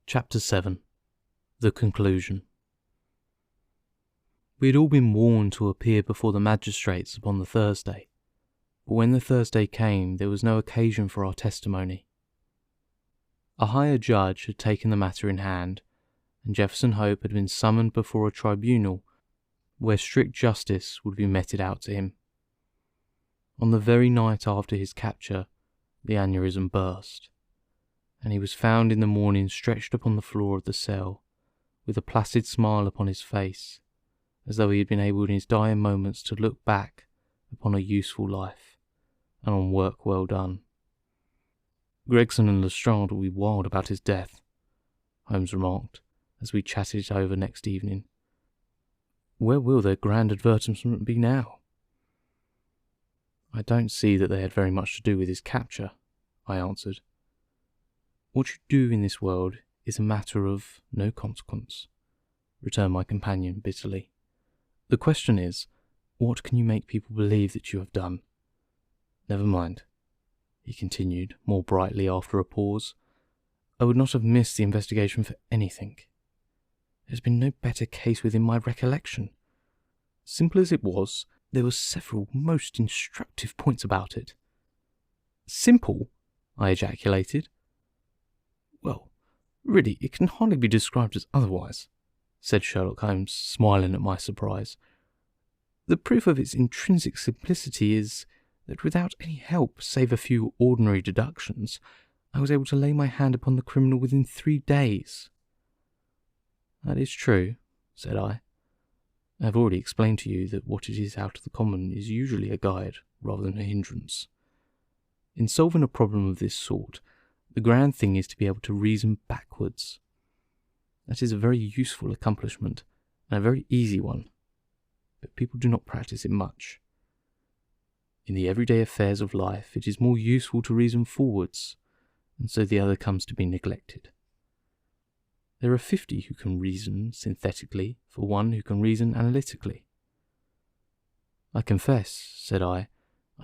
Chapter 7. The Conclusion. We had all been warned to appear before the magistrates upon the Thursday, but when the Thursday came there was no occasion for our testimony. A higher judge had taken the matter in hand, and Jefferson Hope had been summoned before a tribunal where strict justice would be meted out to him. On the very night after his capture, the aneurysm burst, and he was found in the morning stretched upon the floor of the cell, with a placid smile upon his face, as though he had been able in his dying moments to look back upon a useful life, and on work well done. Gregson and Lestrade will be wild about his death, Holmes remarked, as we chatted it over next evening. Where will their grand advertisement be now? I don't see that they had very much to do with his capture, I answered. What you do in this world is a matter of no consequence, returned my companion bitterly. The question is, what can you make people believe that you have done? Never mind, he continued more brightly after a pause. I would not have missed the investigation for anything. There has been no better case within my recollection. Simple as it was, there were several most instructive points about it. Simple? I ejaculated. Well, really, it can hardly be described as otherwise, said Sherlock Holmes, smiling at my surprise. The proof of its intrinsic simplicity is that without any help save a few ordinary deductions, I was able to lay my hand upon the criminal within 3 days. That is true, said I. I have already explained to you that what it is out of the common is usually a guide rather than a hindrance. In solving a problem of this sort, the grand thing is to be able to reason backwards. That is a very useful accomplishment, and a very easy one, but people do not practice it much. In the everyday affairs of life, it is more useful to reason forwards, and so the other comes to be neglected. There are 50 who can reason synthetically for one who can reason analytically. I confess, said I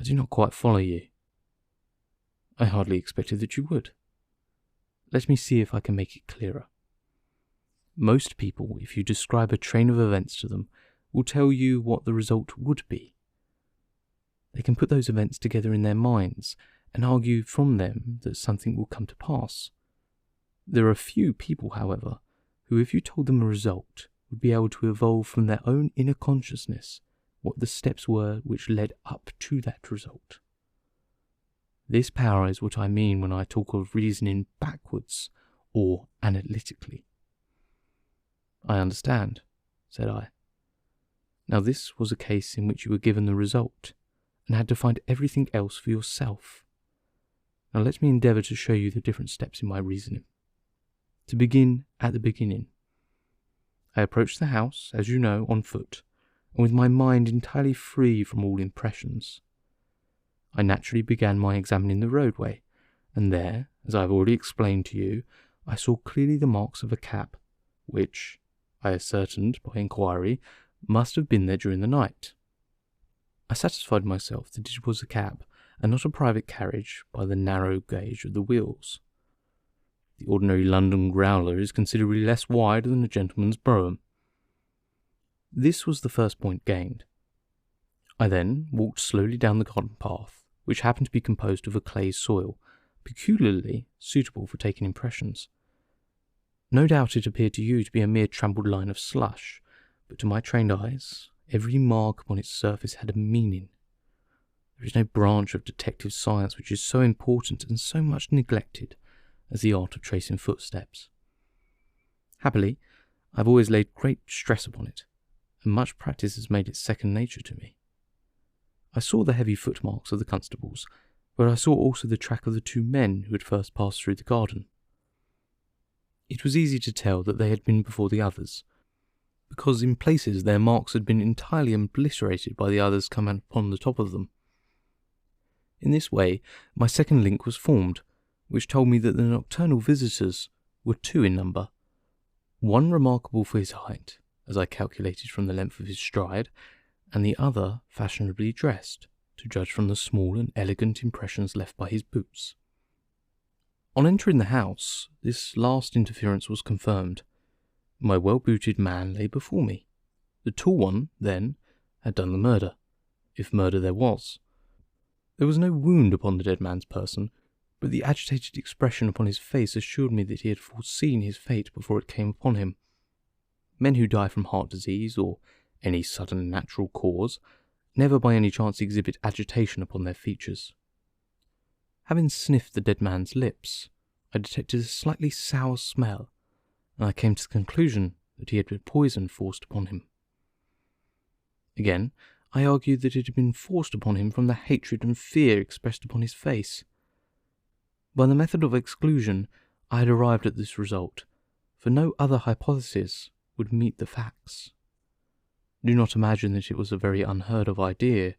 do not quite follow you. I hardly expected that you would. Let me see if I can make it clearer. Most people, if you describe a train of events to them, will tell you what the result would be. They can put those events together in their minds and argue from them that something will come to pass. There are few people, however, who, if you told them a result, would be able to evolve from their own inner consciousness what the steps were which led up to that result. This power is what I mean when I talk of reasoning backwards or analytically. I understand, said I. Now this was a case in which you were given the result and had to find everything else for yourself. Now let me endeavour to show you the different steps in my reasoning. To begin at the beginning. I approached the house, as you know, on foot, and with my mind entirely free from all impressions. I naturally began by examining the roadway, and there, as I have already explained to you, I saw clearly the marks of a cab, which, I ascertained by inquiry, must have been there during the night. I satisfied myself that it was a cab, and not a private carriage, by the narrow gauge of the wheels. The ordinary London growler is considerably less wide than a gentleman's brougham. This was the first point gained. I then walked slowly down the garden path, which happened to be composed of a clay soil, peculiarly suitable for taking impressions. No doubt it appeared to you to be a mere trampled line of slush, but to my trained eyes, every mark upon its surface had a meaning. There is no branch of detective science which is so important and so much neglected as the art of tracing footsteps. Happily, I have always laid great stress upon it, and much practice has made it second nature to me. I saw the heavy footmarks of the constables, but I saw also the track of the 2 men who had first passed through the garden. It was easy to tell that they had been before the others, because in places their marks had been entirely obliterated by the others coming upon the top of them. In this way, my second link was formed, which told me that the nocturnal visitors were 2 in number, one remarkable for his height, as I calculated from the length of his stride, and the other fashionably dressed, to judge from the small and elegant impressions left by his boots. On entering the house, this last interference was confirmed. My well-booted man lay before me. The tall one, then, had done the murder, if murder there was. There was no wound upon the dead man's person, but the agitated expression upon his face assured me that he had foreseen his fate before it came upon him. Men who die from heart disease, or any sudden natural cause, never by any chance exhibit agitation upon their features. Having sniffed the dead man's lips, I detected a slightly sour smell, and I came to the conclusion that he had been poison forced upon him. Again, I argued that it had been forced upon him from the hatred and fear expressed upon his face. By the method of exclusion, I had arrived at this result, for no other hypothesis would meet the facts. Do not imagine that it was a very unheard-of idea.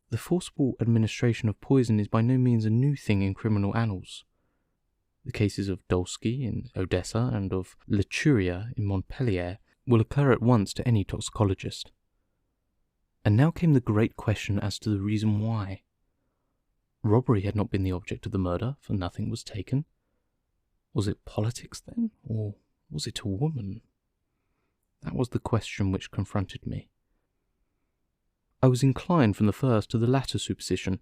The forcible administration of poison is by no means a new thing in criminal annals. The cases of Dolsky in Odessa and of Lechuria in Montpellier will occur at once to any toxicologist. And now came the great question as to the reason why. Robbery had not been the object of the murder, for nothing was taken. Was it politics, then, or was it a woman? That was the question which confronted me. I was inclined from the first to the latter supposition.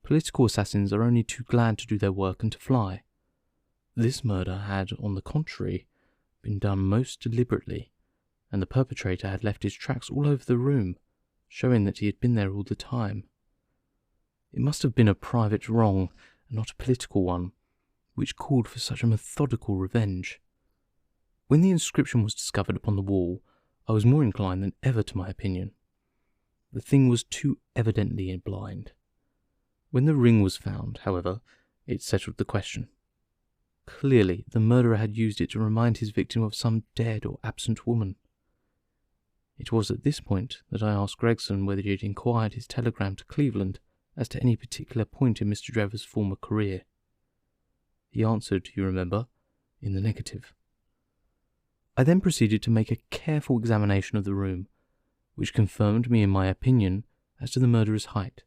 Political assassins are only too glad to do their work and to fly. This murder had, on the contrary, been done most deliberately, and the perpetrator had left his tracks all over the room, showing that he had been there all the time. It must have been a private wrong, and not a political one, which called for such a methodical revenge. When the inscription was discovered upon the wall, I was more inclined than ever to my opinion. The thing was too evidently blind. When the ring was found, however, it settled the question. Clearly, the murderer had used it to remind his victim of some dead or absent woman. It was at this point that I asked Gregson whether he had inquired his telegram to Cleveland as to any particular point in Mr. Drever's former career. He answered, you remember, in the negative. I then proceeded to make a careful examination of the room, which confirmed me in my opinion as to the murderer's height,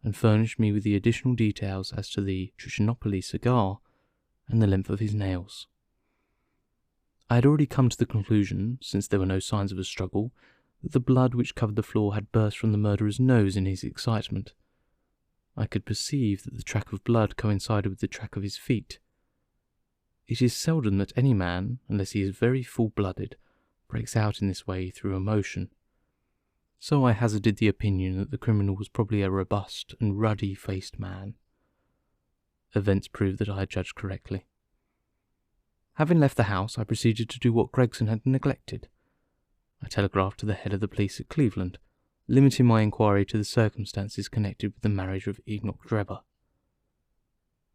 and furnished me with the additional details as to the Trichinopoly cigar and the length of his nails. I had already come to the conclusion, since there were no signs of a struggle, that the blood which covered the floor had burst from the murderer's nose in his excitement. I could perceive that the track of blood coincided with the track of his feet. It is seldom that any man, unless he is very full-blooded, breaks out in this way through emotion. So I hazarded the opinion that the criminal was probably a robust and ruddy-faced man. Events proved that I had judged correctly. Having left the house, I proceeded to do what Gregson had neglected. I telegraphed to the head of the police at Cleveland, limiting my inquiry to the circumstances connected with the marriage of Enoch Drever.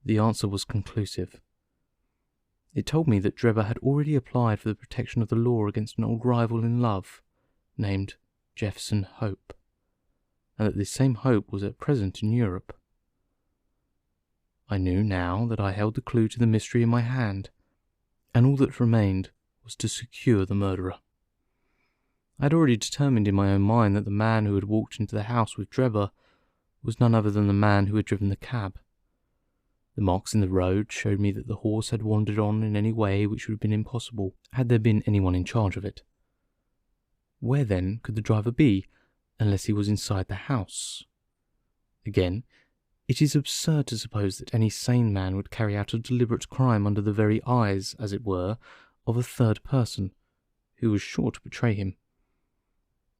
The answer was conclusive. It told me that Drever had already applied for the protection of the law against an old rival in love, named Jefferson Hope, and that this same Hope was at present in Europe. I knew now that I held the clue to the mystery in my hand, and all that remained was to secure the murderer. I had already determined in my own mind that the man who had walked into the house with Drever was none other than the man who had driven the cab. The marks in the road showed me that the horse had wandered on in any way which would have been impossible had there been anyone in charge of it. Where then could the driver be, unless he was inside the house? Again, it is absurd to suppose that any sane man would carry out a deliberate crime under the very eyes, as it were, of a third person, who was sure to betray him.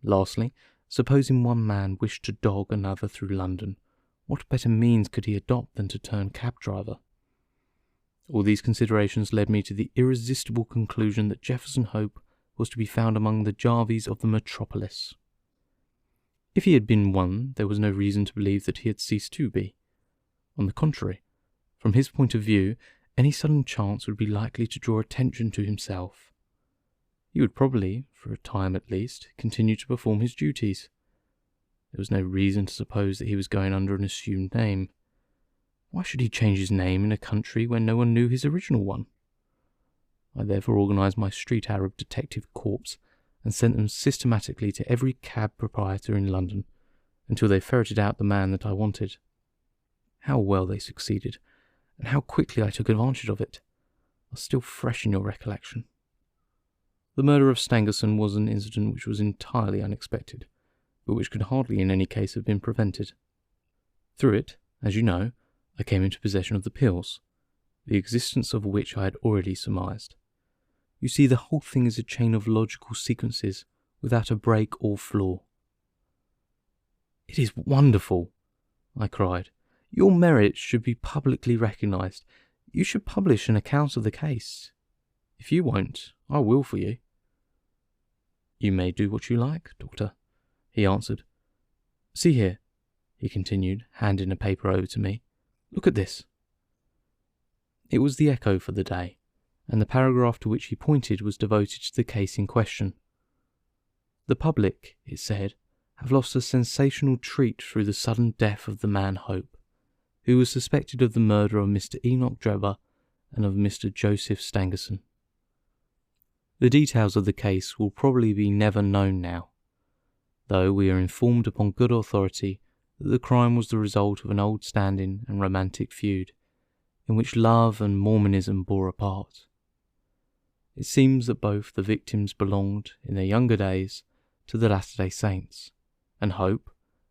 Lastly, supposing one man wished to dog another through London, what better means could he adopt than to turn cab driver? All these considerations led me to the irresistible conclusion that Jefferson Hope was to be found among the Jarvies of the metropolis. If he had been one, there was no reason to believe that he had ceased to be. On the contrary, from his point of view, any sudden chance would be likely to draw attention to himself. He would probably, for a time at least, continue to perform his duties. There was no reason to suppose that he was going under an assumed name. Why should he change his name in a country where no one knew his original one? I therefore organised my street Arab detective corps and sent them systematically to every cab proprietor in London until they ferreted out the man that I wanted. How well they succeeded, and how quickly I took advantage of it, are still fresh in your recollection. The murder of Stangerson was an incident which was entirely unexpected, but which could hardly in any case have been prevented. Through it, as you know, I came into possession of the pills, the existence of which I had already surmised. You see, the whole thing is a chain of logical sequences without a break or flaw. "It is wonderful," I cried. "Your merits should be publicly recognised. You should publish an account of the case. If you won't, I will for you." "You may do what you like, Doctor," he answered. "See here," he continued, handing a paper over to me. "Look at this." It was the Echo for the day, and the paragraph to which he pointed was devoted to the case in question. "The public," it said, "have lost a sensational treat through the sudden death of the man Hope, who was suspected of the murder of Mr. Enoch Drebber and of Mr. Joseph Stangerson. The details of the case will probably be never known now, though we are informed upon good authority that the crime was the result of an old standing and romantic feud, in which love and Mormonism bore a part. It seems that both the victims belonged, in their younger days, to the Latter-day Saints, and Hope,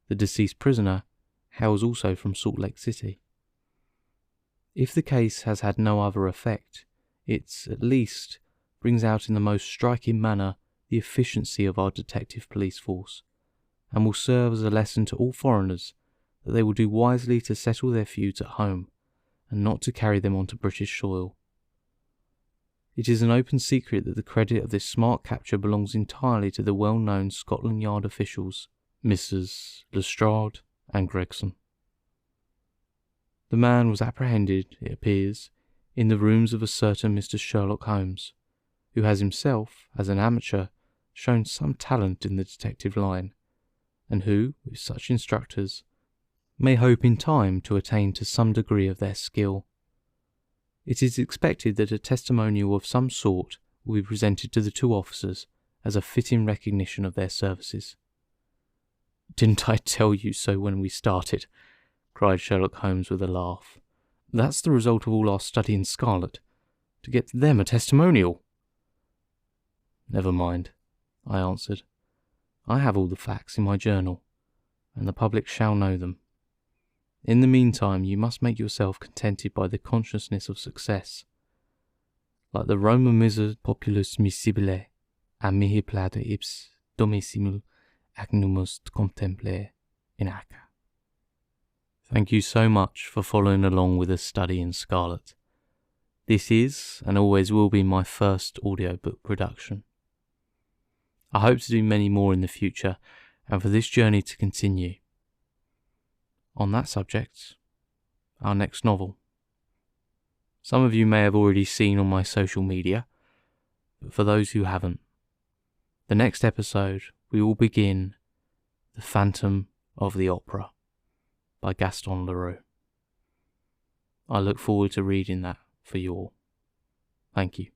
the deceased prisoner, hails also from Salt Lake City. If the case has had no other effect, it, at least, brings out in the most striking manner the efficiency of our detective police force, and will serve as a lesson to all foreigners that they will do wisely to settle their feuds at home, and not to carry them onto British soil. It is an open secret that the credit of this smart capture belongs entirely to the well-known Scotland Yard officials, Messrs. Lestrade and Gregson. The man was apprehended, it appears, in the rooms of a certain Mr. Sherlock Holmes, who has himself, as an amateur, shown some talent in the detective line, and who, with such instructors, may hope in time to attain to some degree of their skill. It is expected that a testimonial of some sort will be presented to the two officers as a fitting recognition of their services. "Didn't I tell you so when we started?" cried Sherlock Holmes with a laugh. "That's the result of all our study in Scarlet, to get them a testimonial." "Never mind," I answered. "I have all the facts in my journal, and the public shall know them. In the meantime, you must make yourself contented by the consciousness of success. Like the Roma miser populus miscibile, a mihi plata ipse domisimul agnumus contemplare in acca." Thank you so much for following along with a study in Scarlet. This is, and always will be, my first audiobook production. I hope to do many more in the future, and for this journey to continue. On that subject, our next novel. Some of you may have already seen on my social media, but for those who haven't, the next episode we will begin The Phantom of the Opera by Gaston Leroux. I look forward to reading that for you all. Thank you.